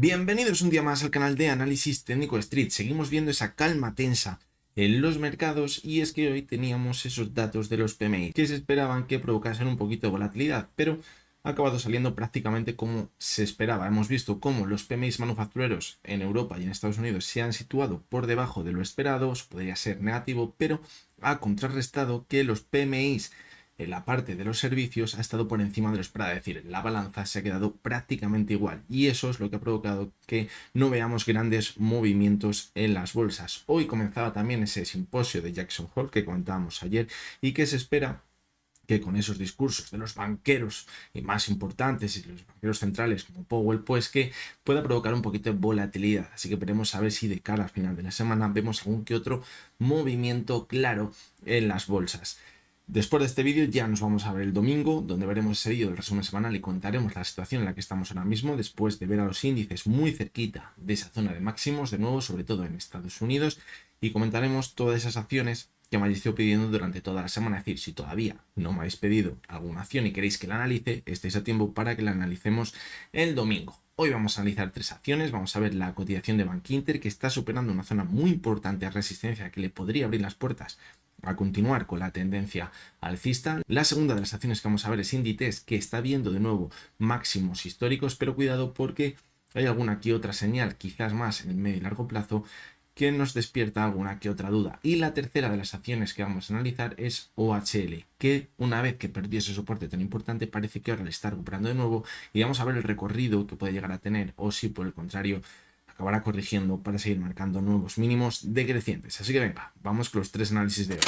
Bienvenidos un día más al canal de Análisis Técnico Street. Seguimos viendo esa calma tensa en los mercados y es que hoy teníamos esos datos de los PMI que se esperaban que provocasen un poquito de volatilidad, pero ha acabado saliendo prácticamente como se esperaba. Hemos visto cómo los PMI manufactureros en Europa y en Estados Unidos se han situado por debajo de lo esperado, podría ser negativo, pero ha contrarrestado que los PMI en la parte de los servicios ha estado por encima de lo esperado, es decir, la balanza se ha quedado prácticamente igual y eso es lo que ha provocado que no veamos grandes movimientos en las bolsas. Hoy comenzaba también ese simposio de Jackson Hole que comentábamos ayer y que se espera que con esos discursos de los banqueros y más importantes y los banqueros centrales como Powell, pues que pueda provocar un poquito de volatilidad. Así que veremos a ver si de cara al final de la semana vemos algún que otro movimiento claro en las bolsas. Después de este vídeo ya nos vamos a ver el domingo, donde veremos ese vídeo del resumen semanal y contaremos la situación en la que estamos ahora mismo, después de ver a los índices muy cerquita de esa zona de máximos, de nuevo, sobre todo en Estados Unidos, y comentaremos todas esas acciones que me habéis ido pidiendo durante toda la semana. Es decir, si todavía no me habéis pedido alguna acción y queréis que la analice, estáis a tiempo para que la analicemos el domingo. Hoy vamos a analizar tres acciones. Vamos a ver la cotización de Bankinter, que está superando una zona muy importante de resistencia que le podría abrir las puertas a continuar con la tendencia alcista. La segunda de las acciones que vamos a ver es Inditex, que está viendo de nuevo máximos históricos, pero cuidado porque hay alguna que otra señal, quizás más en el medio y largo plazo, que nos despierta alguna que otra duda. Y la tercera de las acciones que vamos a analizar es OHL, que una vez que perdió ese soporte tan importante parece que ahora le está recuperando de nuevo y vamos a ver el recorrido que puede llegar a tener o si por el contrario acabará corrigiendo para seguir marcando nuevos mínimos decrecientes. Así que venga, vamos con los tres análisis de hoy.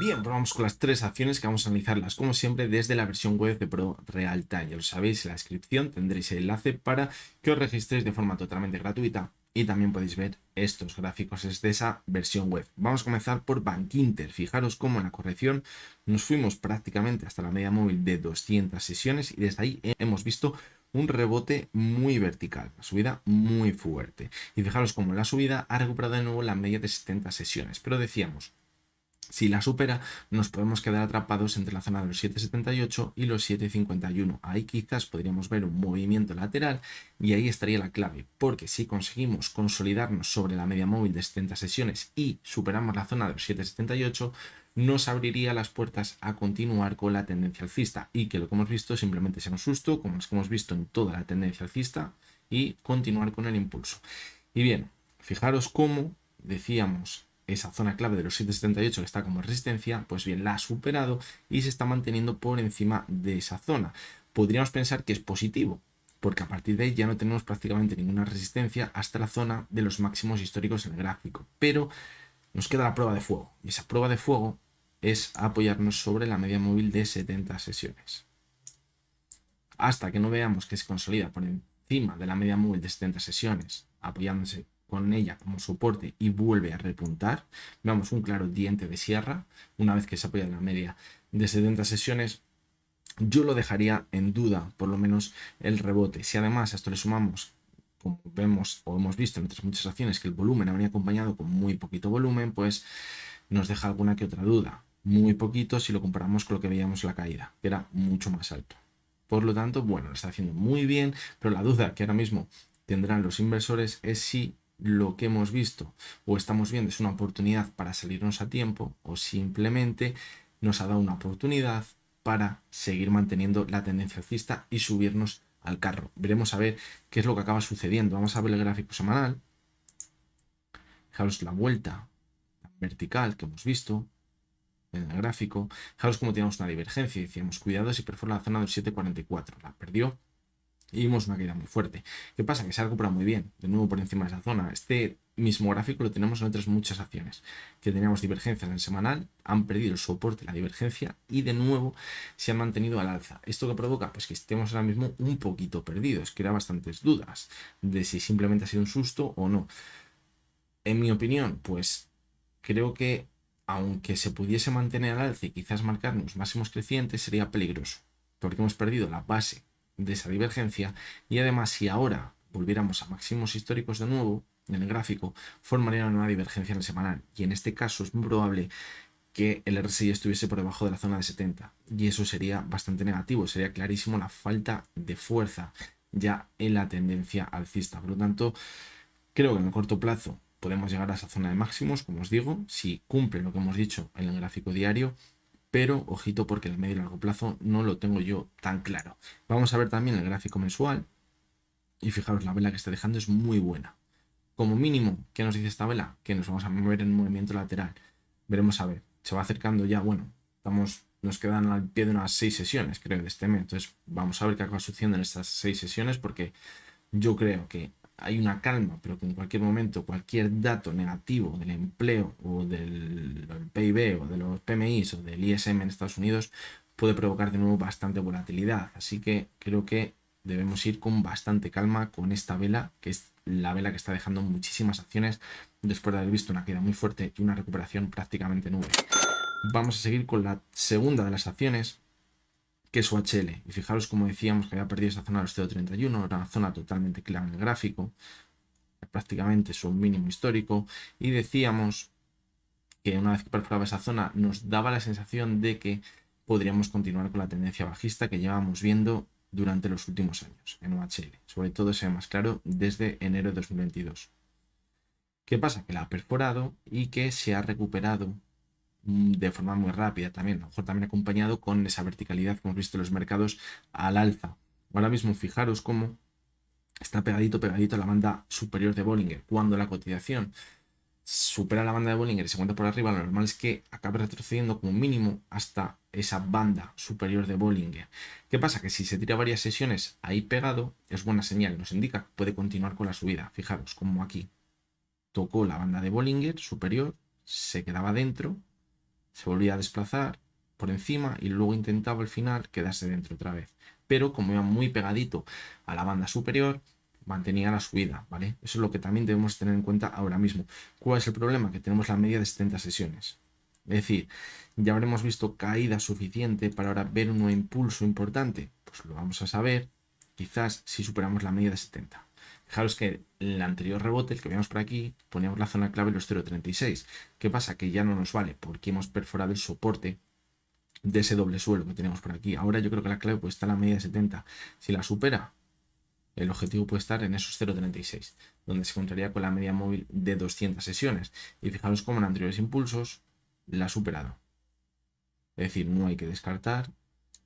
Bien, pues vamos con las tres acciones que vamos a analizarlas como siempre desde la versión web de Pro Realtime. Ya lo sabéis, en la descripción tendréis el enlace para que os registréis de forma totalmente gratuita y también podéis ver estos gráficos desde esa versión web. Vamos a comenzar por Bankinter. Fijaros cómo en la corrección nos fuimos prácticamente hasta la media móvil de 200 sesiones y desde ahí hemos visto un rebote muy vertical, una subida muy fuerte. Y fijaros cómo la subida ha recuperado de nuevo la media de 70 sesiones, pero decíamos, si la supera, nos podemos quedar atrapados entre la zona de los 7,78 y los 7,51. Ahí quizás podríamos ver un movimiento lateral y ahí estaría la clave, porque si conseguimos consolidarnos sobre la media móvil de 70 sesiones y superamos la zona de los 7,78, nos abriría las puertas a continuar con la tendencia alcista y que lo que hemos visto simplemente sea un susto, como los que hemos visto en toda la tendencia alcista, y continuar con el impulso. Y bien, fijaros cómo decíamos esa zona clave de los 7,78 que está como resistencia, pues bien, la ha superado y se está manteniendo por encima de esa zona. Podríamos pensar que es positivo, porque a partir de ahí ya no tenemos prácticamente ninguna resistencia hasta la zona de los máximos históricos en el gráfico, pero nos queda la prueba de fuego, y esa prueba de fuego es apoyarnos sobre la media móvil de 70 sesiones. Hasta que no veamos que se consolida por encima de la media móvil de 70 sesiones, apoyándose con ella como soporte y vuelve a repuntar, veamos un claro diente de sierra. Una vez que se apoya en la media de 70 sesiones, yo lo dejaría en duda, por lo menos el rebote. Si además a esto le sumamos, como vemos o hemos visto en otras muchas acciones, que el volumen ha venido acompañado con muy poquito volumen, pues nos deja alguna que otra duda. Muy poquito si lo comparamos con lo que veíamos en la caída, que era mucho más alto. Por lo tanto, bueno, lo está haciendo muy bien, pero la duda que ahora mismo tendrán los inversores es si lo que hemos visto o estamos viendo es una oportunidad para salirnos a tiempo o simplemente nos ha dado una oportunidad para seguir manteniendo la tendencia alcista y subirnos al carro. Veremos a ver qué es lo que acaba sucediendo. Vamos a ver el gráfico semanal. Fijaros la vuelta vertical que hemos visto en el gráfico. Fijaros cómo teníamos una divergencia. Decíamos, cuidado si perfora la zona del 7,44. La perdió y vimos una caída muy fuerte. ¿Qué pasa? Que se ha recuperado muy bien, de nuevo por encima de esa zona. Este mismo gráfico lo tenemos en otras muchas acciones, que teníamos divergencias en el semanal, han perdido el soporte, la divergencia, y de nuevo se han mantenido al alza. ¿Esto que provoca? Pues que estemos ahora mismo un poquito perdidos, crea bastantes dudas de si simplemente ha sido un susto o no. En mi opinión, pues creo que aunque se pudiese mantener al alza y quizás marcarnos máximos crecientes, sería peligroso, porque hemos perdido la base de esa divergencia y además si ahora volviéramos a máximos históricos de nuevo en el gráfico, formaría una nueva divergencia en el semanal y en este caso es muy probable que el RSI estuviese por debajo de la zona de 70 y eso sería bastante negativo, sería clarísimo la falta de fuerza ya en la tendencia alcista. Por lo tanto, creo que en el corto plazo podemos llegar a esa zona de máximos, como os digo, si cumple lo que hemos dicho en el gráfico diario, pero ojito porque en el medio y largo plazo no lo tengo yo tan claro. Vamos a ver también el gráfico mensual y fijaros, la vela que está dejando es muy buena. Como mínimo, ¿qué nos dice esta vela? Que nos vamos a mover en movimiento lateral. Veremos a ver, se va acercando ya, bueno, nos quedan al pie de unas 6 sesiones, creo, de este mes. Entonces vamos a ver qué acaba sucediendo en estas 6 sesiones porque yo creo que hay una calma, pero que en cualquier momento cualquier dato negativo del empleo o del PIB o de los PMIs o del ISM en Estados Unidos puede provocar de nuevo bastante volatilidad. Así que creo que debemos ir con bastante calma con esta vela, que es la vela que está dejando muchísimas acciones después de haber visto una caída muy fuerte y una recuperación prácticamente nube. Vamos a seguir con la segunda de las acciones, que es UHL. Y fijaros como decíamos que había perdido esa zona de los 0,31, era una zona totalmente clara en el gráfico, prácticamente su mínimo histórico, y decíamos que una vez que perforaba esa zona nos daba la sensación de que podríamos continuar con la tendencia bajista que llevábamos viendo durante los últimos años en UHL. Sobre todo se ve más claro desde enero de 2022. ¿Qué pasa? Que la ha perforado y que se ha recuperado de forma muy rápida también, a lo mejor también acompañado con esa verticalidad que hemos visto en los mercados al alza. Ahora mismo fijaros cómo está pegadito a la banda superior de Bollinger. Cuando la cotización supera la banda de Bollinger y se encuentra por arriba, lo normal es que acabe retrocediendo como mínimo hasta esa banda superior de Bollinger. ¿Qué pasa? Que si se tira varias sesiones ahí pegado, es buena señal, nos indica que puede continuar con la subida. Fijaros como aquí tocó la banda de Bollinger superior, se quedaba dentro, se volvía a desplazar por encima y luego intentaba al final quedarse dentro otra vez. Pero como iba muy pegadito a la banda superior, mantenía la subida, ¿vale? Eso es lo que también debemos tener en cuenta ahora mismo. ¿Cuál es el problema? Que tenemos la media de 70 sesiones. Es decir, ya habremos visto caída suficiente para ahora ver un nuevo impulso importante. Pues lo vamos a saber, quizás si superamos la media de 70. Fijaros que el anterior rebote, el que veíamos por aquí, poníamos la zona clave los 0,36. ¿Qué pasa? Que ya no nos vale porque hemos perforado el soporte de ese doble suelo que tenemos por aquí. Ahora yo creo que la clave pues está en la media de 70. Si la supera, el objetivo puede estar en esos 0,36, donde se encontraría con la media móvil de 200 sesiones. Y fijaros cómo en anteriores impulsos la ha superado. Es decir, no hay que descartar.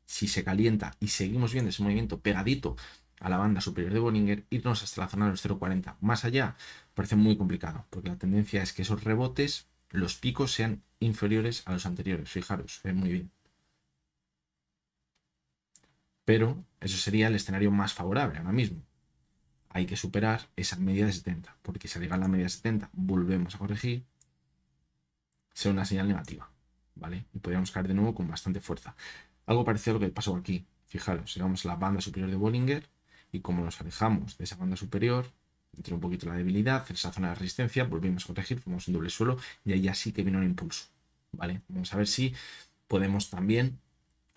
Si se calienta y seguimos viendo ese movimiento pegadito a la banda superior de Bollinger, irnos hasta la zona de los 0,40. Más allá parece muy complicado, porque la tendencia es que esos rebotes, los picos sean inferiores a los anteriores. Fijaros, muy bien. Pero eso sería el escenario más favorable ahora mismo. Hay que superar esa media de 70, porque si llega a la media de 70, volvemos a corregir, será una señal negativa, ¿vale? Y podríamos caer de nuevo con bastante fuerza. Algo parecido a lo que pasó aquí. Fijaros, llegamos a la banda superior de Bollinger y como nos alejamos de esa banda superior, entró un poquito la debilidad, en esa zona de resistencia, volvimos a corregir, formamos un doble suelo y ahí ya sí que vino un impulso, ¿vale? Vamos a ver si podemos también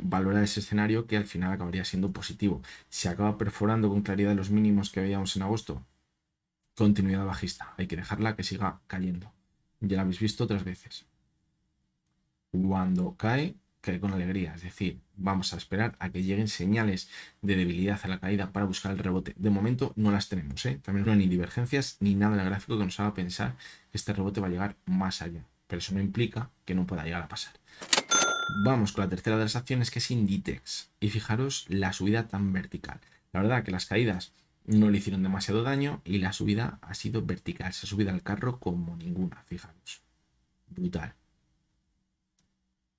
valorar ese escenario que al final acabaría siendo positivo. Si acaba perforando con claridad los mínimos que veíamos en agosto, continuidad bajista, hay que dejarla que siga cayendo. Ya la habéis visto otras veces. Cuando cae, cae con alegría, es decir, vamos a esperar a que lleguen señales de debilidad a la caída para buscar el rebote. De momento no las tenemos, también no hay ni divergencias ni nada en el gráfico que nos haga pensar que este rebote va a llegar más allá, pero eso no implica que no pueda llegar a pasar. Vamos con la tercera de las acciones, que es Inditex, y fijaros la subida tan vertical. La verdad que las caídas no le hicieron demasiado daño y la subida ha sido vertical, se ha subido al carro como ninguna, fijaros, brutal.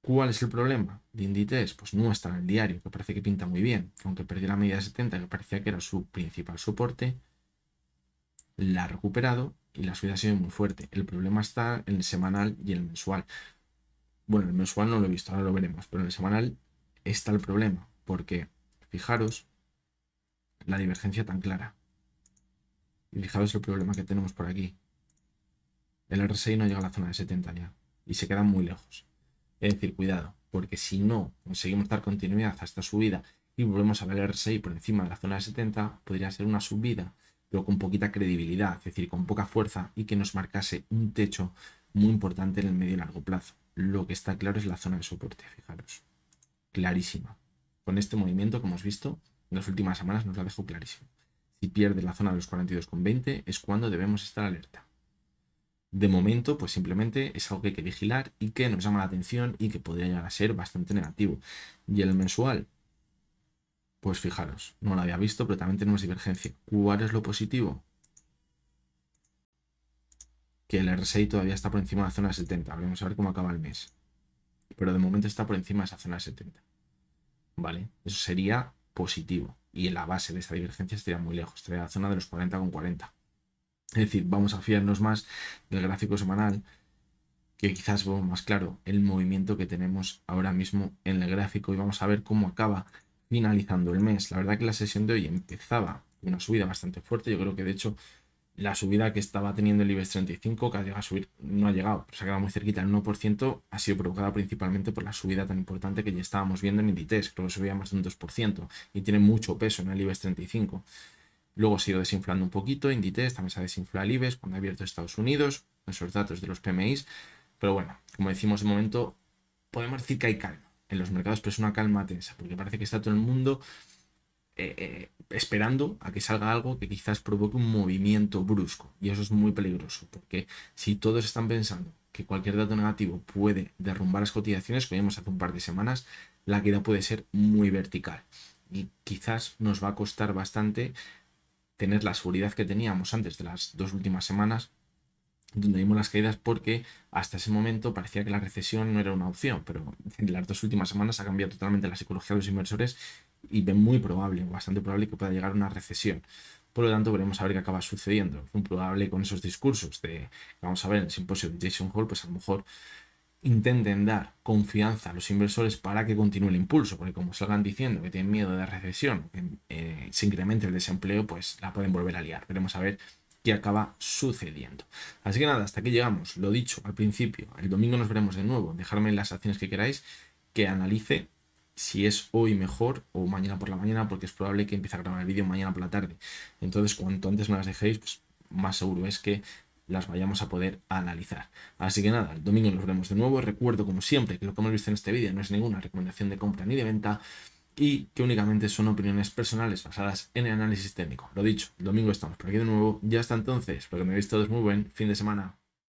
¿Cuál es el problema de Inditex? Pues no está en el diario, que parece que pinta muy bien, aunque perdió la media de 70, que parecía que era su principal soporte, la ha recuperado y la subida ha sido muy fuerte. El problema está en el semanal y el mensual. Bueno, el mensual no lo he visto, ahora lo veremos, pero en el semanal está el problema, porque fijaros la divergencia tan clara. Y fijaros el problema que tenemos por aquí. El RSI no llega a la zona de 70 ya, y se queda muy lejos. Es decir, cuidado, porque si no conseguimos dar continuidad a esta subida y volvemos a ver el RSI por encima de la zona de 70, podría ser una subida, pero con poquita credibilidad, es decir, con poca fuerza y que nos marcase un techo muy importante en el medio y largo plazo. lo que está claro es la zona de soporte, fijaros. Clarísima. Con este movimiento que hemos visto en las últimas semanas nos la dejo clarísimo. Si pierde la zona de los 42,20 es cuando debemos estar alerta. De momento, pues simplemente es algo que hay que vigilar y que nos llama la atención y que podría llegar a ser bastante negativo. Y el mensual, pues fijaros, no lo había visto, pero también tenemos divergencia. ¿Cuál es lo positivo? Que el RSI todavía está por encima de la zona de 70. Veremos a ver cómo acaba el mes. Pero de momento está por encima de esa zona de 70. ¿Vale? Eso sería positivo. Y en la base de esa divergencia estaría muy lejos, estaría en la zona de los 40,40. Es decir, vamos a fiarnos más del gráfico semanal, que quizás vemos más claro el movimiento que tenemos ahora mismo en el gráfico y vamos a ver cómo acaba finalizando el mes. La verdad que la sesión de hoy empezaba una subida bastante fuerte. Yo creo que de hecho la subida que estaba teniendo el IBEX 35, que ha llegado a subir, no ha llegado, pero se ha quedado muy cerquita, el 1%, ha sido provocada principalmente por la subida tan importante que ya estábamos viendo en Inditex, creo que subía más de un 2% y tiene mucho peso en el IBEX 35. Luego se ha ido desinflando un poquito, Inditex también se ha desinflado el IBEX cuando ha abierto Estados Unidos, esos datos de los PMIs, pero bueno, como decimos de momento, podemos decir que hay calma en los mercados, pero es una calma tensa, porque parece que está todo el mundo esperando a que salga algo que quizás provoque un movimiento brusco. Y eso es muy peligroso, porque si todos están pensando que cualquier dato negativo puede derrumbar las cotizaciones, que vimos hace un par de semanas, la caída puede ser muy vertical. Y quizás nos va a costar bastante tener la seguridad que teníamos antes de las 2 últimas semanas, donde vimos las caídas, porque hasta ese momento parecía que la recesión no era una opción, pero en las 2 últimas semanas ha cambiado totalmente la psicología de los inversores y ven muy probable, bastante probable que pueda llegar a una recesión. Por lo tanto, veremos a ver qué acaba sucediendo. Es muy probable con esos discursos de, vamos a ver, en el simposio de Jason Hole, pues a lo mejor intenten dar confianza a los inversores para que continúe el impulso, porque como salgan diciendo que tienen miedo de recesión, que se incremente el desempleo, pues la pueden volver a liar. Veremos a ver qué acaba sucediendo. Así que nada, hasta aquí llegamos. Lo dicho al principio, el domingo nos veremos de nuevo. Dejadme las acciones que queráis, que analice si es hoy mejor o mañana por la mañana, porque es probable que empiece a grabar el vídeo mañana por la tarde. Entonces, cuanto antes me las dejéis, pues más seguro es que las vayamos a poder analizar. Así que nada, el domingo nos veremos de nuevo. Recuerdo, como siempre, que lo que hemos visto en este vídeo no es ninguna recomendación de compra ni de venta y que únicamente son opiniones personales basadas en el análisis técnico. Lo dicho, el domingo estamos por aquí de nuevo. Ya hasta entonces, espero que me veáis todos muy buen fin de semana.